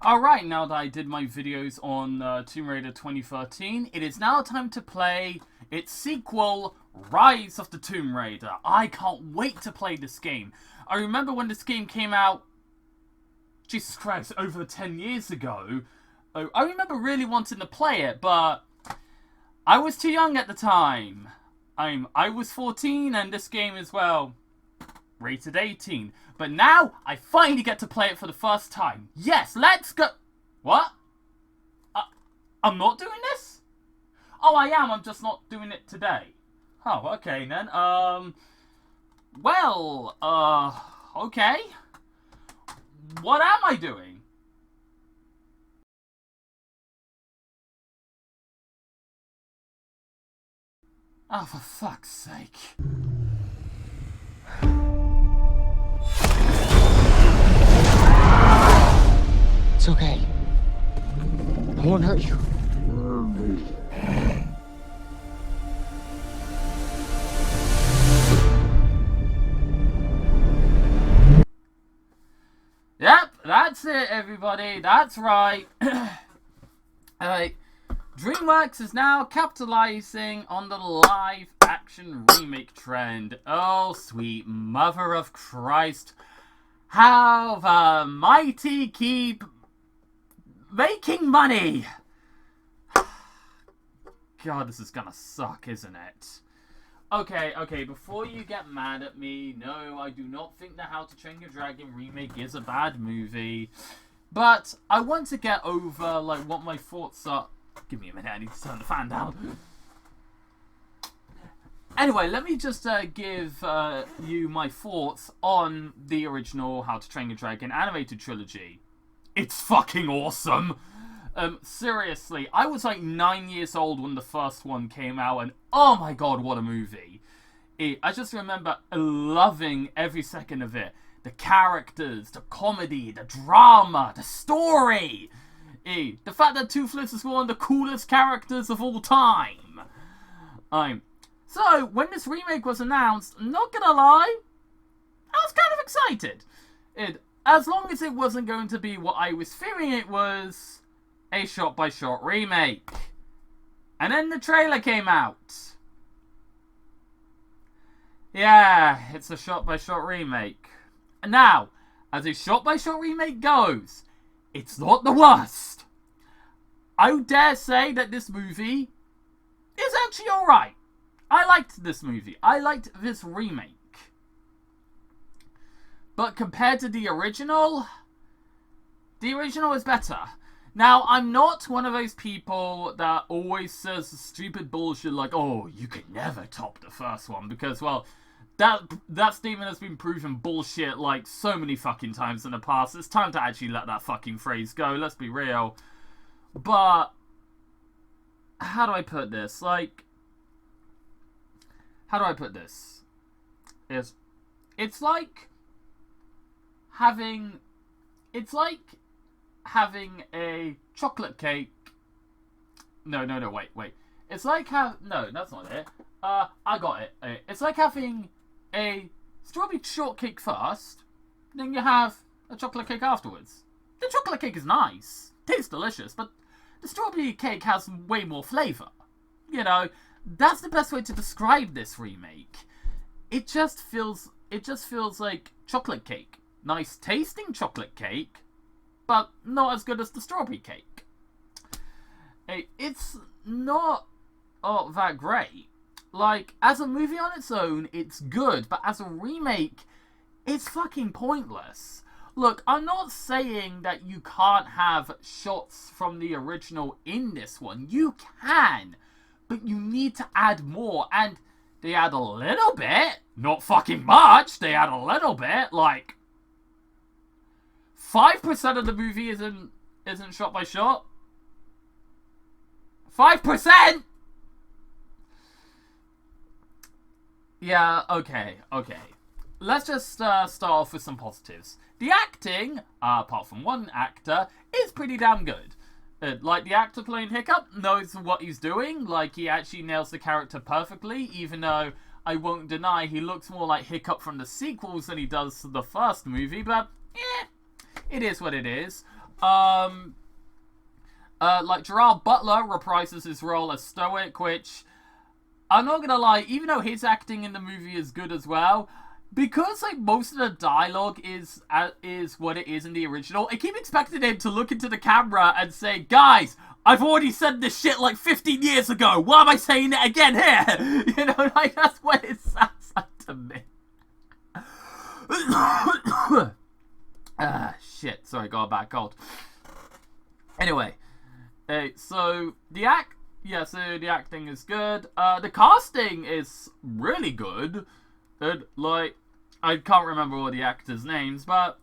Alright, now that I did my videos on Tomb Raider 2013, it is now time to play its sequel, Rise of the Tomb Raider. I can't wait to play this game. I remember when this game came out, Jesus Christ, over 10 years ago. I remember really wanting to play it, but I was too young at the time. I was 14 and this game is, well, rated 18. But now, I finally get to play it for the first time. Yes, let's go... What? I'm not doing this? Oh, I am, I'm just not doing it today. Oh, okay then. Okay. What am I doing? Oh, for fuck's sake. It's okay. I won't hurt you. Yep, that's it, everybody. That's right. DreamWorks is now capitalizing on the live-action remake trend. Oh, sweet mother of Christ. How the mighty keep making money. God, this is gonna suck, isn't it? Okay, before you get mad at me, no, I do not think the How to Train Your Dragon remake is a bad movie. But I want to get over, like, what my thoughts are. Give me a minute, I need to turn the fan down. Anyway, let me just give you my thoughts on the original How to Train Your Dragon animated trilogy. It's fucking awesome! Seriously, I was like 9 years old when the first one came out, and oh my god, what a movie. I just remember loving every second of it. The characters, the comedy, the drama, the story. The fact that Toothless is one of the coolest characters of all time. So, when this remake was announced, I'm not gonna lie, I was kind of excited. As long as it wasn't going to be what I was fearing it was, a shot-by-shot remake. And then the trailer came out. Yeah, it's a shot-by-shot remake. Now, as a shot-by-shot remake goes, it's not the worst. I would dare say that this movie is actually alright. I liked this movie. I liked this remake. But compared to the original is better. Now, I'm not one of those people that always says stupid bullshit like, oh, you could never top the first one, because, well, that statement has been proven bullshit like so many fucking times in the past. It's time to actually let that fucking phrase go, let's be real. But, how do I put this? Like, how do I put this? It's like having a chocolate cake. No, wait. It's like no, that's not it. I got it. It's like having a strawberry shortcake first, then you have a chocolate cake afterwards. The chocolate cake is nice, tastes delicious, but the strawberry cake has way more flavour. You know, that's the best way to describe this remake. It just feels like chocolate cake. Nice tasting chocolate cake, but not as good as the strawberry cake. It's not that great. Like, as a movie on its own, it's good, but as a remake, it's fucking pointless. Look, I'm not saying that you can't have shots from the original in this one. You can, but you need to add more, and they add a little bit. Not fucking much, they add a little bit, like 5% of the movie isn't shot by shot. 5%! Yeah, okay. Let's just start off with some positives. The acting, apart from one actor, is pretty damn good. Like, the actor playing Hiccup knows what he's doing. Like, he actually nails the character perfectly, even though I won't deny he looks more like Hiccup from the sequels than he does the first movie, but, it is what it is. Like Gerard Butler reprises his role as Stoic, which I'm not gonna lie, even though his acting in the movie is good as well, because like most of the dialogue is what it is in the original, I keep expecting him to look into the camera and say, "Guys, I've already said this shit like 15 years ago. Why am I saying it again here?" You know, like that's what it sounds like to me. Shit. Sorry, got a bad cold. Anyway, so the acting is good. The casting is really good. Like, I can't remember all the actors' names, but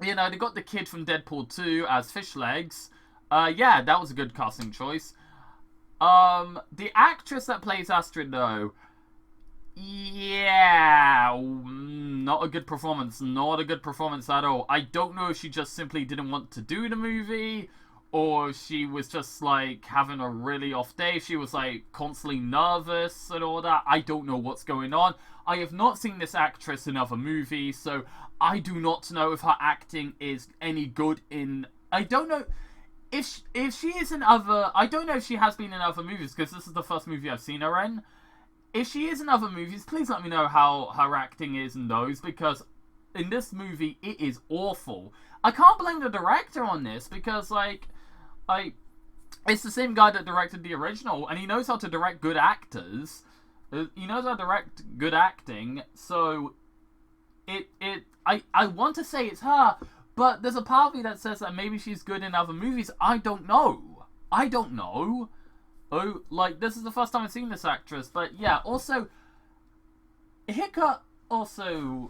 you know, they got the kid from Deadpool 2 as Fish Legs. Yeah, that was a good casting choice. The actress that plays Astrid, though, yeah, not a good performance. Not a good performance at all. I don't know if she just simply didn't want to do the movie, or she was just like having a really off day. She was like constantly nervous and all that. I don't know what's going on. I have not seen this actress in other movies, so I do not know if her acting is any good in... I don't know if she is in other... I don't know if she has been in other movies, because this is the first movie I've seen her in. If she is in other movies, please let me know how her acting is in those, because in this movie, it is awful. I can't blame the director on this, because, like, it's the same guy that directed the original, and he knows how to direct good actors. He knows how to direct good acting, so I want to say it's her, but there's a part of me that says that maybe she's good in other movies. I don't know. Oh, like, this is the first time I've seen this actress, but yeah, also, Hiccup, also,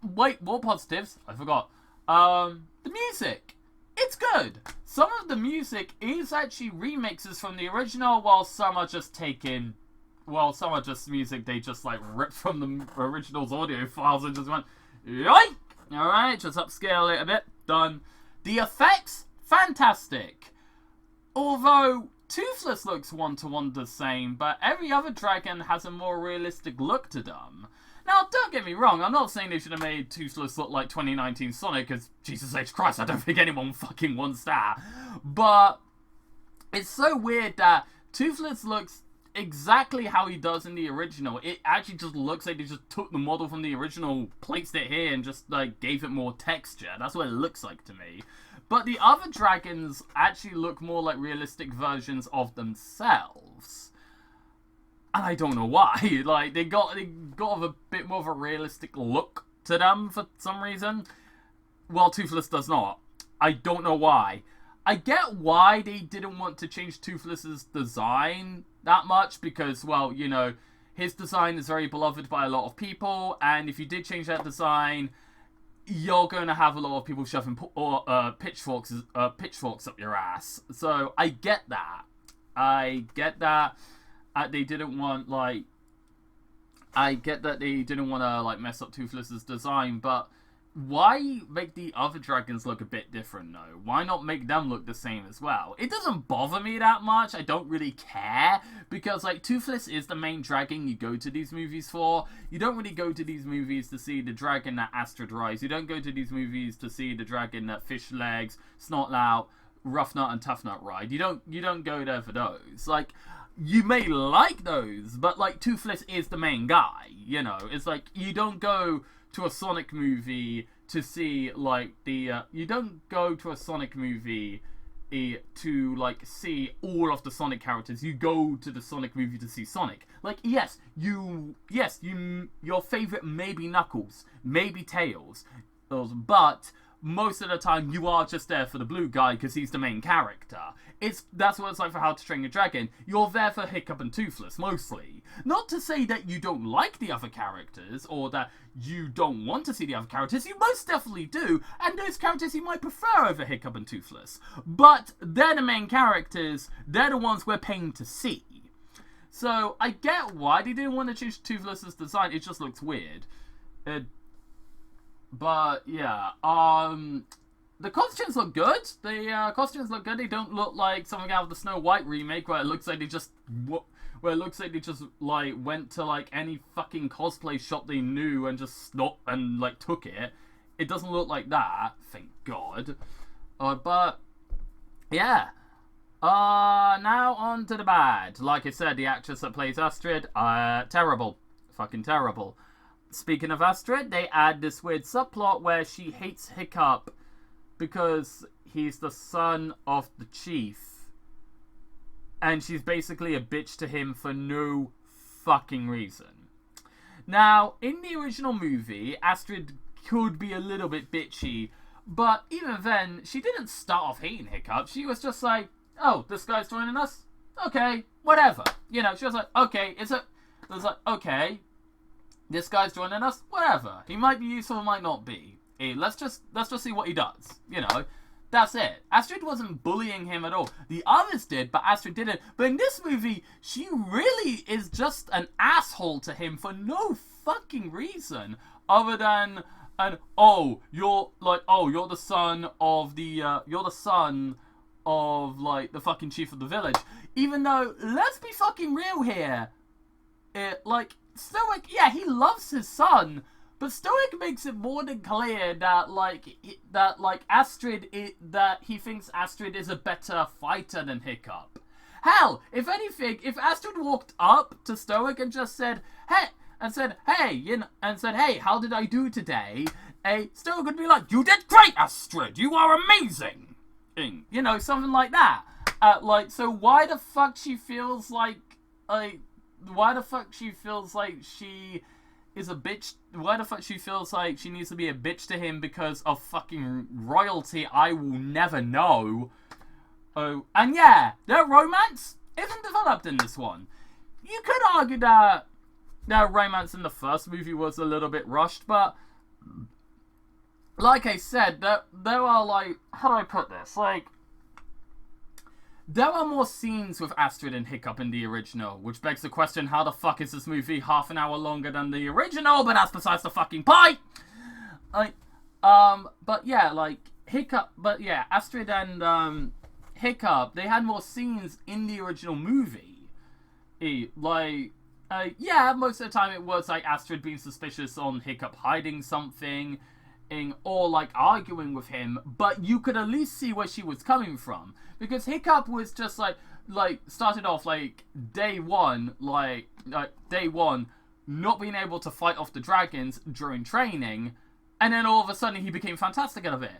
wait, more positives, I forgot, the music, it's good. Some of the music is actually remixes from the original, while some are just music they just, like, ripped from the original's audio files and just went, yoink! Alright, just upscale it a bit, done. The effects, fantastic. Although, Toothless looks one-to-one the same, but every other dragon has a more realistic look to them. Now, don't get me wrong, I'm not saying they should have made Toothless look like 2019 Sonic, because, Jesus H. Christ, I don't think anyone fucking wants that. But, it's so weird that Toothless looks exactly how he does in the original. It actually just looks like they just took the model from the original, placed it here, and just, like, gave it more texture. That's what it looks like to me. But the other dragons actually look more like realistic versions of themselves. And I don't know why. Like, they got a bit more of a realistic look to them for some reason. Well, Toothless does not. I don't know why. I get why they didn't want to change Toothless's design that much, because, well, you know, his design is very beloved by a lot of people, and if you did change that design, you're going to have a lot of people shoving pitchforks up your ass. So I get that. They didn't want, like, I get that they didn't want to, like, mess up Toothless's design, but why make the other dragons look a bit different, though? Why not make them look the same as well? It doesn't bother me that much. I don't really care, because, like, Toothless is the main dragon you go to these movies for. You don't really go to these movies to see the dragon that Astrid rides. You don't go to these movies to see the dragon that Fish Legs, Snotlout, Rough Nut, and Tough Nut ride. You don't go there for those. Like, you may like those, but, like, Toothless is the main guy, you know? It's like, you don't go to a Sonic movie to see, like, you don't go to a Sonic movie to, like, see all of the Sonic characters. You go to the Sonic movie to see Sonic. Like, yes, your favorite may be Knuckles, maybe Tails, but most of the time you are just there for the blue guy because he's the main character. That's what it's like for How to Train Your Dragon. You're there for Hiccup and Toothless, mostly. Not to say that you don't like the other characters, or that you don't want to see the other characters. You most definitely do, and those characters you might prefer over Hiccup and Toothless. But they're the main characters, they're the ones we're paying to see. So, I get why they didn't want to change Toothless's design, it just looks weird. But, yeah, the costumes look good. They don't look like something out of the Snow White remake where it looks like they just like went to like any fucking cosplay shop they knew and just like took it. it doesn't look like that, thank God. But yeah. Now on to the bad. Like I said, the actress that plays Astrid, terrible. Fucking terrible. Speaking of Astrid, they add this weird subplot where she hates Hiccup because he's the son of the chief. And she's basically a bitch to him for no fucking reason. Now, in the original movie, Astrid could be a little bit bitchy, but even then, she didn't start off hating Hiccup. She was just like, oh, this guy's joining us? Okay, whatever. You know, she was like, okay, okay, this guy's joining us? Whatever. He might be useful, might not be. Hey, let's just see what he does. You know, that's it. Astrid wasn't bullying him at all. The others did, but Astrid didn't. But in this movie, she really is just an asshole to him for no fucking reason other than you're the son of like the fucking chief of the village. Even though, let's be fucking real here, Stoic, yeah, he loves his son, but Stoic makes it more than clear that that he thinks Astrid is a better fighter than Hiccup. Hell, if anything, if Astrid walked up to Stoic and just said, hey, how did I do today? Stoic would be like, you did great, Astrid, you are amazing. You know, something like that. So why the fuck she feels like she is a bitch? Why the fuck she feels like she needs to be a bitch to him because of fucking royalty? I will never know. Oh, and yeah, their romance isn't developed in this one. You could argue that their romance in the first movie was a little bit rushed, but like I said, there are, like, how do I put this? Like, there are more scenes with Astrid and Hiccup in the original, which begs the question, how the fuck is this movie half an hour longer than the original? But that's besides the fucking point! Astrid and, Hiccup, they had more scenes in the original movie. Most of the time it was, like, Astrid being suspicious on Hiccup hiding something, or like arguing with him, but you could at least see where she was coming from, because Hiccup was just like started off like day one not being able to fight off the dragons during training, and then all of a sudden he became fantastic at it.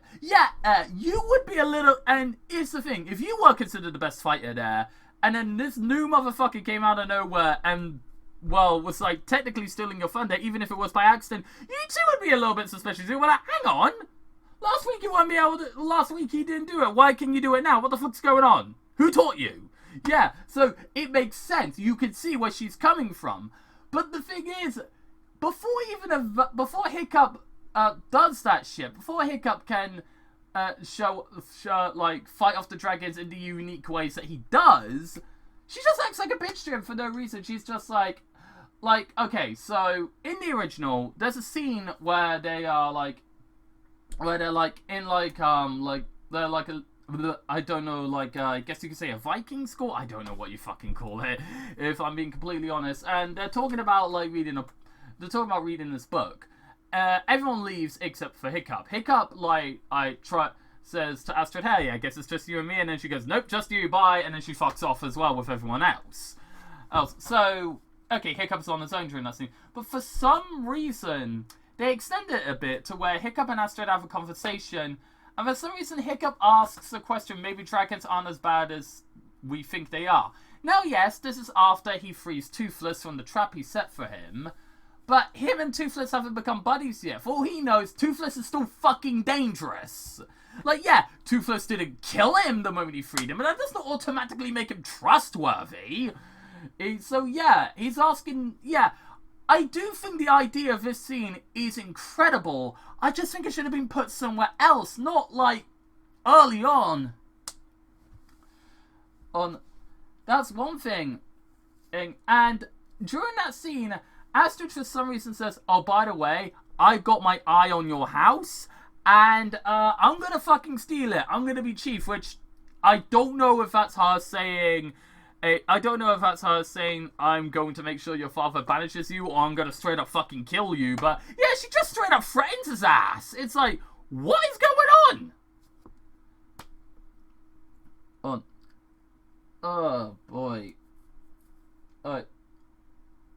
You would be a little, and here's the thing, if you were considered the best fighter there, and then this new motherfucker came out of nowhere and was like technically stealing your thunder, even if it was by accident, you too would be a little bit suspicious. You were like, hang on, last week you wouldn't be able to, last week he didn't do it, why can you do it now? What the fuck's going on? Who taught you? Yeah, so it makes sense. You can see where she's coming from. But the thing is, before Hiccup does that shit, before Hiccup can fight off the dragons in the unique ways that he does, she just acts like a bitch to him for no reason. She's just like, okay, so in the original, there's a scene where they're I guess you could say a Viking school? I don't know what you fucking call it, if I'm being completely honest. And they're talking about, reading this book. Everyone leaves except for Hiccup. Hiccup, says to Astrid, hey, I guess it's just you and me, and then she goes, nope, just you, bye, and then she fucks off as well with everyone else. So, okay, Hiccup's on his own during that scene, but for some reason, they extend it a bit to where Hiccup and Astrid have a conversation, and for some reason Hiccup asks the question, maybe dragons aren't as bad as we think they are. Now, yes, this is after he frees Toothless from the trap he set for him, but him and Toothless haven't become buddies yet. For all he knows, Toothless is still fucking dangerous. Toothless didn't kill him the moment he freed him, and that does not automatically make him trustworthy. So, he's asking, I do think the idea of this scene is incredible. I just think it should have been put somewhere else, not, early on. That's one thing. And during that scene, Astrid for some reason says, oh, by the way, I've got my eye on your house, and I'm gonna fucking steal it. I'm gonna be chief, which I don't know if that's her saying I don't know if that's her saying, I'm going to make sure your father banishes you, or I'm gonna straight up fucking kill you, but yeah, she just straight up threatens his ass. It's like, what is going on? Oh, boy.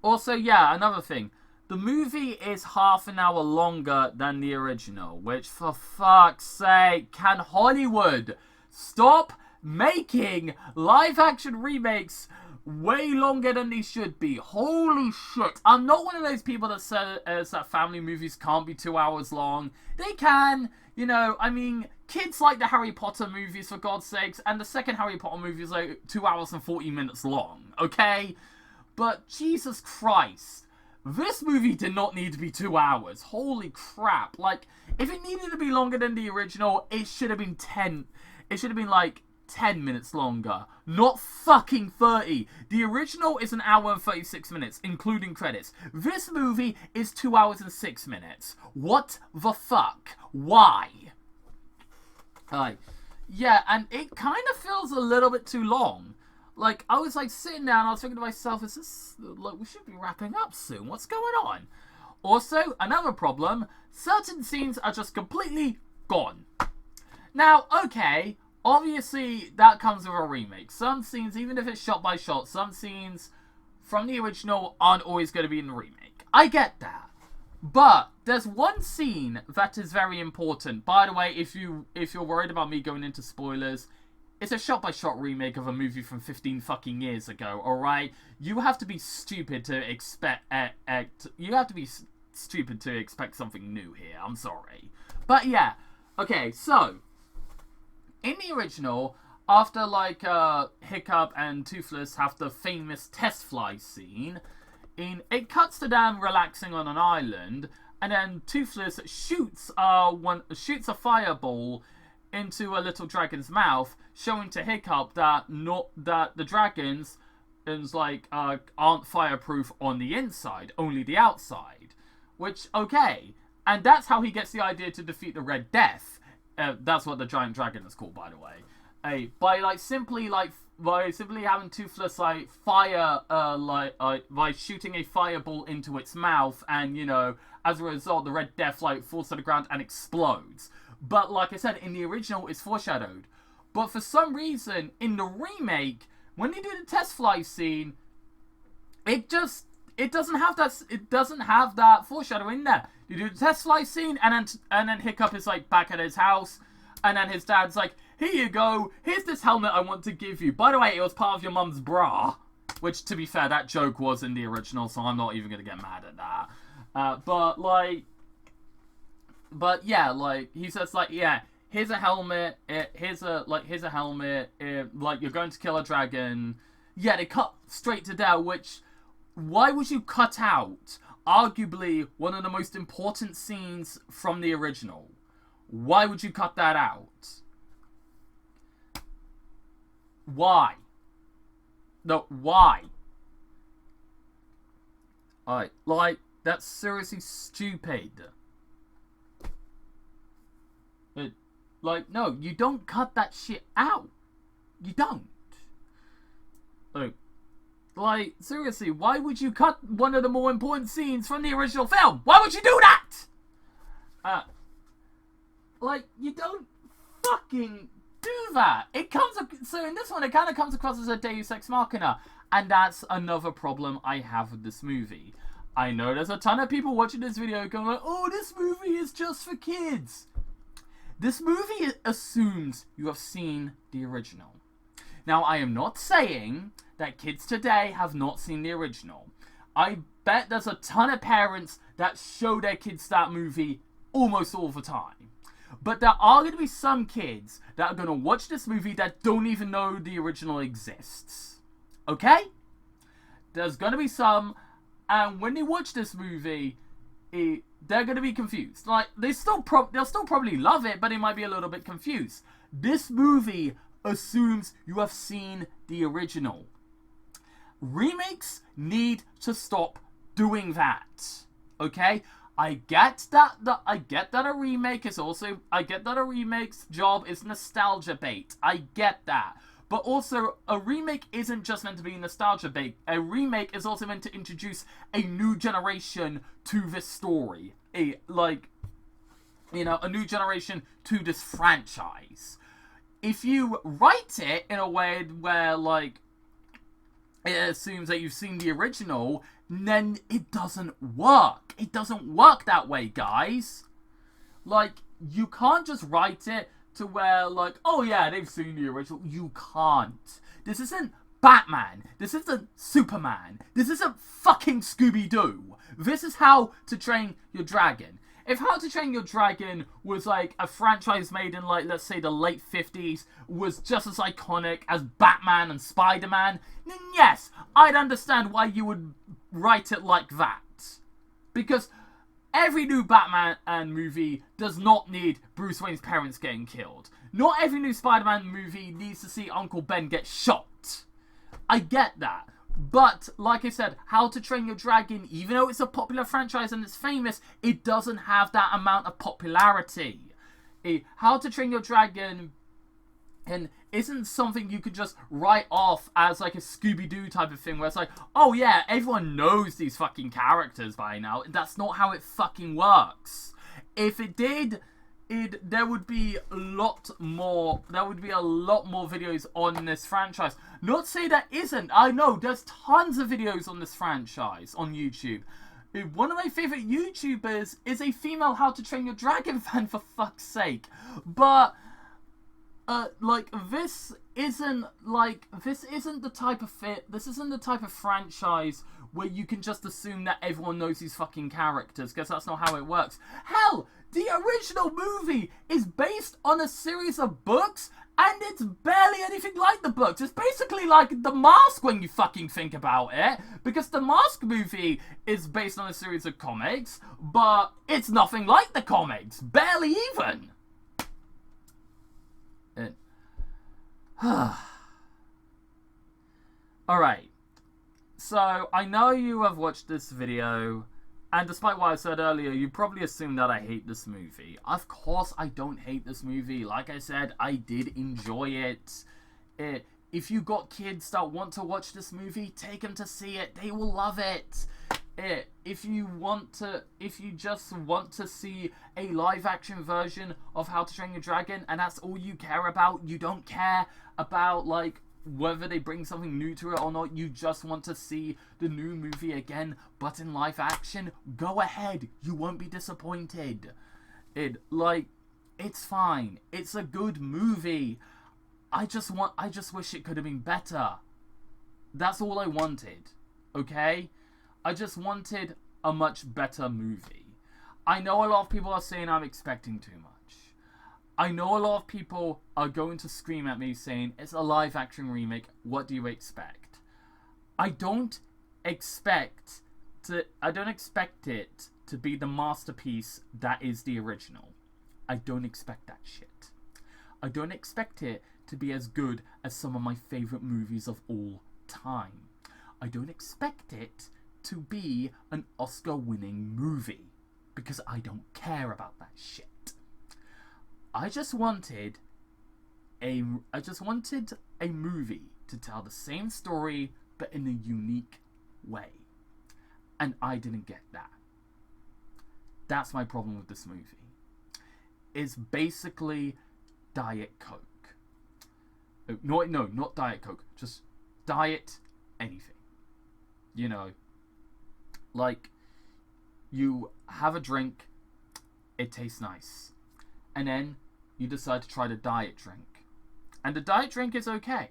Also, yeah, another thing. The movie is half an hour longer than the original, which, for fuck's sake, can Hollywood stop making live-action remakes way longer than they should be? Holy shit. I'm not one of those people that says that family movies can't be 2 hours long. They can. You know, I mean, kids like the Harry Potter movies, for God's sakes, and the second Harry Potter movie is like 2 hours and 40 minutes long, okay? But Jesus Christ, this movie did not need to be 2 hours. Holy crap. Like, if it needed to be longer than the original, it should have been 10. It should have been like 10 minutes longer, not fucking 30. The original is an hour and 36 minutes, including credits. This movie is 2 hours and 6 minutes. What the fuck? Why? Yeah, and it kind of feels a little bit too long. Like, I was like sitting down, I was thinking to myself, is this, like, we should be wrapping up soon. What's going on? Also, another problem, certain scenes are just completely gone. Now, okay, obviously, that comes with a remake. Some scenes, even if it's shot by shot, some scenes from the original aren't always going to be in the remake. I get that. But there's one scene that is very important. By the way, if you're worried about me going into spoilers, it's a shot by shot remake of a movie from 15 fucking years ago, alright? You have to be stupid to expect stupid to expect something new here. I'm sorry. But yeah. Okay, so in the original, after like Hiccup and Toothless have the famous test fly scene, it cuts to them relaxing on an island, and then Toothless shoots a fireball into a little dragon's mouth, showing to Hiccup that the dragons aren't fireproof on the inside, only the outside. Which, okay, and that's how he gets the idea to defeat the Red Death. That's what the giant dragon is called, by the way. By simply having Toothless fire by shooting a fireball into its mouth, and as a result the Red Death falls to the ground and explodes. But like I said, in the original it's foreshadowed. But for some reason in the remake, when they do the test fly scene, it doesn't have that foreshadowing in there. You do the test fly scene, and then Hiccup is back at his house, and then his dad's like, here you go, here's this helmet I want to give you. By the way, it was part of your mum's bra. Which, to be fair, that joke was in the original, so I'm not even going to get mad at that. But yeah, he says, yeah, here's a helmet, here's a helmet, you're going to kill a dragon. Yeah, they cut straight to there, which, why would you cut out arguably one of the most important scenes from the original? Why would you cut that out? Why? No, why? Alright, that's seriously stupid. No, you don't cut that shit out. You don't. Seriously, why would you cut one of the more important scenes from the original film? Why would you do that? You don't fucking do that. So in this one, it kind of comes across as a Deus Ex Machina, and that's another problem I have with this movie. I know there's a ton of people watching this video going oh, this movie is just for kids. This movie assumes you have seen the original. Now, I am not saying that kids today have not seen the original. I bet there's a ton of parents that show their kids that movie almost all the time. But there are going to be some kids that are going to watch this movie that don't even know the original exists. Okay? There's going to be some, and when they watch this movie, they're going to be confused. They'll still probably love it, but they might be a little bit confused. This movie assumes you have seen the original. Remakes need to stop doing that. Okay? I get that a remake's job is nostalgia bait. I get that. But also, a remake isn't just meant to be nostalgia bait. A remake is also meant to introduce a new generation to this story. A new generation to this franchise. If you write it in a way where, like, it assumes that you've seen the original, then it doesn't work. It doesn't work that way, guys. Like, you can't just write it to where, like, oh yeah, they've seen the original. You can't. This isn't Batman. This isn't Superman. This isn't fucking Scooby-Doo. This is How to Train Your Dragon. If How to Train Your Dragon was, like, a franchise made in, like, let's say the late 50s, was just as iconic as Batman and Spider-Man, then yes, I'd understand why you would write it like that. Because every new Batman movie does not need Bruce Wayne's parents getting killed. Not every new Spider-Man movie needs to see Uncle Ben get shot. I get that. But, like I said, How to Train Your Dragon, even though it's a popular franchise and it's famous, it doesn't have that amount of popularity. How to Train Your Dragon isn't something you could just write off as like a Scooby-Doo type of thing, where it's like, oh yeah, everyone knows these fucking characters by now. That's not how it fucking works. If it did, there would be a lot more videos on this franchise. Not to say there isn't. I know there's tons of videos on this franchise on YouTube. One of my favorite YouTubers is a female How to Train Your Dragon fan, for fuck's sake. But this isn't the type of franchise where you can just assume that everyone knows these fucking characters, because that's not how it works. Hell, the original movie is based on a series of books, and it's barely anything like the books. It's basically like The Mask when you fucking think about it, because the Mask movie is based on a series of comics, but it's nothing like the comics. Barely even. Alright. So, I know you have watched this video, and despite what I said earlier, you probably assumed that I hate this movie. Of course I don't hate this movie. Like I said, I did enjoy it. If you got kids that want to watch this movie, take them to see it. They will love it. If you just want to see a live action version of How to Train Your Dragon, and that's all you care about, you don't care about, like, whether they bring something new to it or not, you just want to see the new movie again, but in live action, go ahead. You won't be disappointed. It's fine. It's a good movie. I just wish it could have been better. That's all I wanted. Okay? I just wanted a much better movie. I know a lot of people are saying I'm expecting too much. I know a lot of people are going to scream at me saying, it's a live action remake, what do you expect? I don't expect it to be the masterpiece that is the original. I don't expect that shit. I don't expect it to be as good as some of my favorite movies of all time. I don't expect it to be an Oscar-winning movie, because I don't care about that shit. I just wanted a movie to tell the same story but in a unique way, and I didn't get that. That's my problem with this movie. It's basically Diet Coke. No, not Diet Coke. Just Diet anything. You know, like, you have a drink, it tastes nice, and then you decide to try the diet drink. And the diet drink is okay,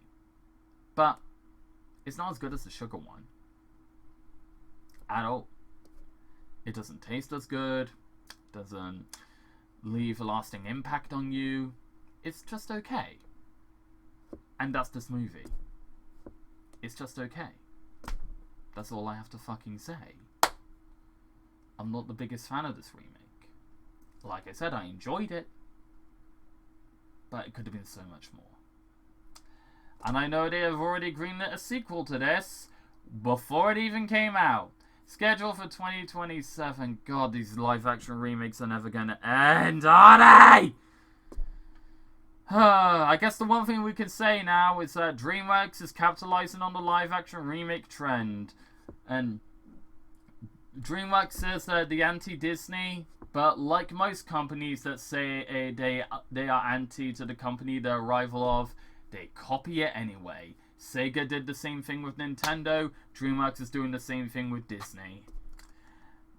but it's not as good as the sugar one. At all. It doesn't taste as good, doesn't leave a lasting impact on you. It's just okay. And that's this movie. It's just okay. That's all I have to fucking say. I'm not the biggest fan of this remake. Like I said, I enjoyed it, but it could have been so much more. And I know they have already greenlit a sequel to this before it even came out. Scheduled for 2027. God, these live action remakes are never gonna end, are they? I guess the one thing we can say now is that DreamWorks is capitalizing on the live-action remake trend. And DreamWorks says they're the anti-Disney, but like most companies that say they are anti to the company they're a rival of, they copy it anyway. Sega did the same thing with Nintendo. DreamWorks is doing the same thing with Disney.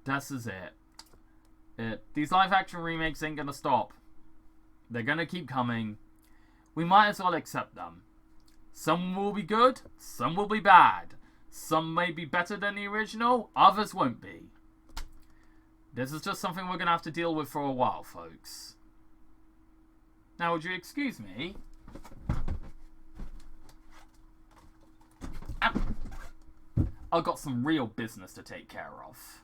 This is it. These live-action remakes ain't gonna stop. They're gonna keep coming. We might as well accept them. Some will be good, some will be bad. Some may be better than the original, others won't be. This is just something we're gonna have to deal with for a while, folks. Now, would you excuse me? I've got some real business to take care of.